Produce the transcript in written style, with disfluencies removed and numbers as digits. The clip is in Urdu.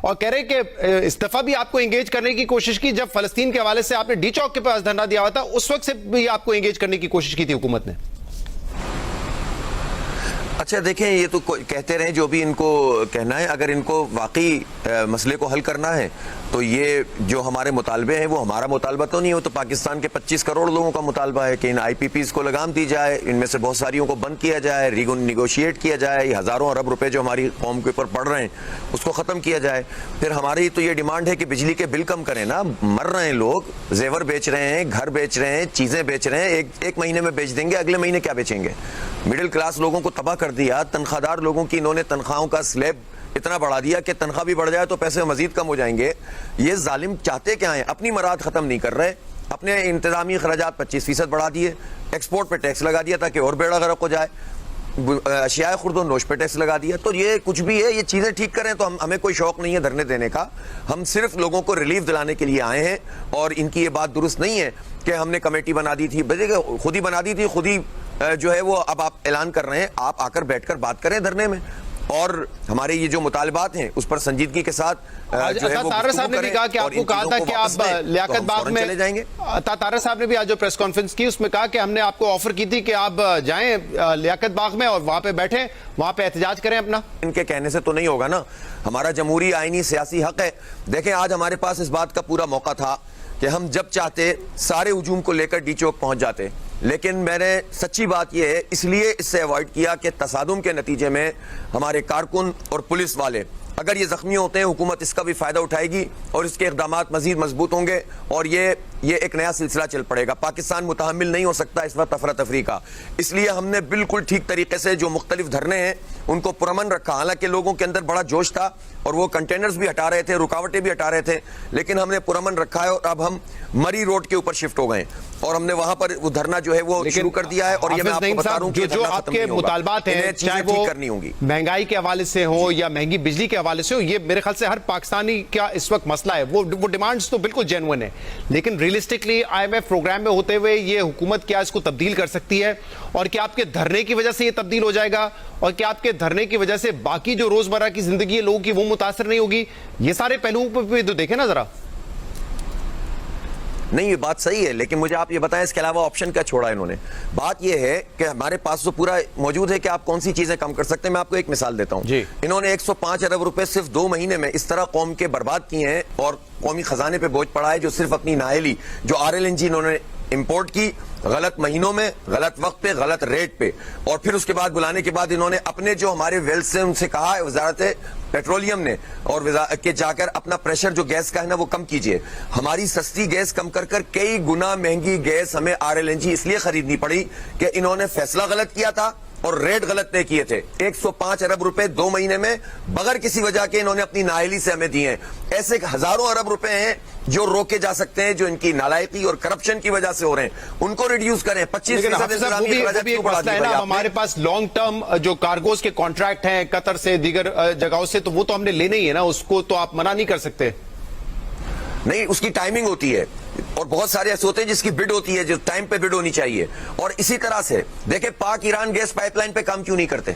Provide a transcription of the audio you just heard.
اور کہہ رہے کہ اس دفعہ بھی آپ کو انگیج کرنے کی کوشش کی جب فلسطین کے حوالے سے آپ نے ڈی چوک کے پاس دھرنا دیا ہوا تھا، اس وقت سے بھی آپ کو انگیج کرنے کی کوشش کی تھی حکومت نے؟ اچھا دیکھیں، یہ تو کہتے رہیں جو بھی ان کو کہنا ہے، اگر ان کو واقعی مسئلے کو حل کرنا ہے تو یہ جو ہمارے مطالبے ہیں وہ ہمارا مطالبہ تو نہیں ہو، تو پاکستان کے 25 کروڑ لوگوں کا مطالبہ ہے کہ ان آئی پی پیز کو لگام دی جائے، ان میں سے بہت ساریوں کو بند کیا جائے، نیگوشیٹ کیا جائے، یہ ہزاروں ارب روپے جو ہماری قوم کے اوپر پڑ رہے ہیں اس کو ختم کیا جائے۔ پھر ہماری تو یہ ڈیمانڈ ہے کہ بجلی کے بل کم کریں نا، مر رہے ہیں لوگ، زیور بیچ رہے ہیں، گھر بیچ رہے ہیں، چیزیں بیچ رہے ہیں، ایک مہینے میں بیچ دیں گے، اگلے مہینے کیا بیچیں گے؟ مڈل کلاس لوگوں کو تباہ کر دیا، تنخواہ دار لوگوں کی انہوں نے تنخواہوں کا سلیب اتنا بڑھا دیا کہ تنخواہ بھی بڑھ جائے تو پیسے مزید کم ہو جائیں گے۔ یہ ظالم چاہتے کیا ہیں؟ اپنی مراد ختم نہیں کر رہے، اپنے انتظامی اخراجات 25% بڑھا دیے، ایکسپورٹ پہ ٹیکس لگا دیا تاکہ اور بیڑا غرق ہو جائے، اشیاء خرد و نوش پہ ٹیکس لگا دیا۔ تو یہ کچھ بھی ہے، یہ چیزیں ٹھیک کریں تو ہمیں کوئی شوق نہیں ہے دھرنے دینے کا، ہم صرف لوگوں کو ریلیف دلانے کے لیے آئے ہیں، اور ان کی یہ بات درست نہیں ہے کہ ہم نے کمیٹی بنا دی تھی، خود ہی بنا دی تھی، خود ہی جو ہے وہ اب آپ اعلان کر رہے ہیں، آپ آ کر بیٹھ کر بات کریں دھرنے میں، اور ہمارے یہ جو مطالبات ہیں اس پر سنجیدگی کے ساتھ جو ہے وہ طاہر صاحب نے بھی کہا کہ آپ کو کہا تھا کہ آپ لیاقت باغ میں چلے جائیں گے۔ طاہر صاحب نے بھی آج جو پریس کانفرنس کی اس میں کہا کہ ہم نے آپ کو آفر کی تھی کہ آپ جائیں لیاقت باغ میں اور وہاں پہ بیٹھیں، وہاں پہ احتجاج کریں اپنا۔ ان کے کہنے سے تو نہیں ہوگا نا، ہمارا جمہوری آئینی سیاسی حق ہے۔ دیکھیں آج ہمارے پاس اس بات کا پورا موقع تھا کہ ہم جب چاہتے سارے ہجوم کو لے کر ڈی چوک پہنچ جاتے، لیکن میں نے سچی بات یہ ہے اس لیے اس سے ایوائڈ کیا کہ تصادم کے نتیجے میں ہمارے کارکن اور پولیس والے اگر یہ زخمی ہوتے ہیں، حکومت اس کا بھی فائدہ اٹھائے گی اور اس کے اقدامات مزید مضبوط ہوں گے، اور یہ ایک نیا سلسلہ چل پڑے گا۔ پاکستان متحمل نہیں ہو سکتا اس وقت افراتفری کا، اس لیے ہم نے بالکل ٹھیک طریقے سے جو مختلف دھرنے ہیں ان کو پرامن رکھا، حالانکہ لوگوں کے اندر بڑا جوش تھا اور وہ کنٹینرز بھی ہٹا رہے تھے، رکاوٹیں بھی ہٹا رہے تھے، لیکن ہم نے پرامن رکھا ہے، اور اب ہم مری روڈ کے اوپر شفٹ ہو گئے اور ہم نے وہاں پر وہ دھرنا جو ہے وہ شروع کر دیا ہے۔ اور یہ میں آپ کو بتا رہا ہوں کہ جو آپ کے مطالبات ہیں چاہے وہ مہنگائی کے حوالے سے ہو یا مہنگی بجلی کے حوالے سے ہو، یہ میرے خیال سے ہر پاکستانی کا اس وقت مسئلہ ہے، وہ ڈیمانڈز تو بالکل جینوئن ہے، لیکن realistically IMF program میں ہوتے ہوئے یہ حکومت کیا اس کو تبدیل کر سکتی ہے، اور کیا آپ کے دھرنے کی وجہ سے یہ تبدیل ہو جائے گا، اور کیا آپ کے دھرنے کی وجہ سے باقی جو روزمرہ کی زندگی ہے لوگوں کی وہ متاثر نہیں ہوگی؟ یہ سارے پہلوؤں پہ بھی تو دیکھیں نا ذرا۔ نہیں یہ بات صحیح ہے، لیکن مجھے آپ یہ بتائیں اس کے علاوہ آپشن کیا چھوڑا انہوں نے؟ بات یہ ہے کہ ہمارے پاس تو پورا موجود ہے کہ آپ کون سی چیزیں کم کر سکتے ہیں۔ میں آپ کو ایک مثال دیتا ہوں، انہوں نے 105 ارب روپے صرف 2 مہینے میں اس طرح قوم کے برباد کیے ہیں اور قومی خزانے پہ بوجھ پڑا ہے، جو صرف اپنی نااہلی جو RLNG انہوں نے امپورٹ کی غلط مہینوں میں، غلط وقت پہ، غلط ریٹ پہ، اور پھر اس کے بعد بلانے کے بعد انہوں نے اپنے جو ہمارے ویلز سے ان سے کہا ہے وزارت پیٹرولیم نے اور کہ جا کر اپنا پریشر جو گیس کا ہے نا وہ کم کیجئے۔ ہماری سستی گیس کم کر کر کئی گنا مہنگی گیس ہمیں RLNG اس لیے خریدنی پڑی کہ انہوں نے فیصلہ غلط کیا تھا اور ریٹ غلط طے کیے تھے۔ 105 ارب روپے 2 مہینے میں بغیر کسی وجہ کے انہوں نے اپنی نااہلی سے ہمیں دیے ہیں۔ ایسے ہزاروں ارب روپے ہیں جو روکے جا سکتے ہیں، جو ان کی نالائقی اور کرپشن کی وجہ سے ہو رہے ہیں، ان کو ریڈیوس کریں۔ 25% ہمارے پاس لانگ ٹرم جو کارگوز کے کانٹریکٹ ہیں قطر سے دیگر جگہوں سے، تو وہ تو ہم نے لینے ہی ہے نا، اس کو تو آپ منع نہیں کر سکتے۔ نہیں، اس کی ٹائمنگ ہوتی ہے، اور بہت سارے ایسے ہوتے ہیں جس کی بڈ ہوتی ہے، جو ٹائم پہ بڈ ہونی چاہیے۔ اور اسی طرح سے دیکھیں پاک ایران گیس پائپ لائن پہ کام کیوں نہیں کرتے؟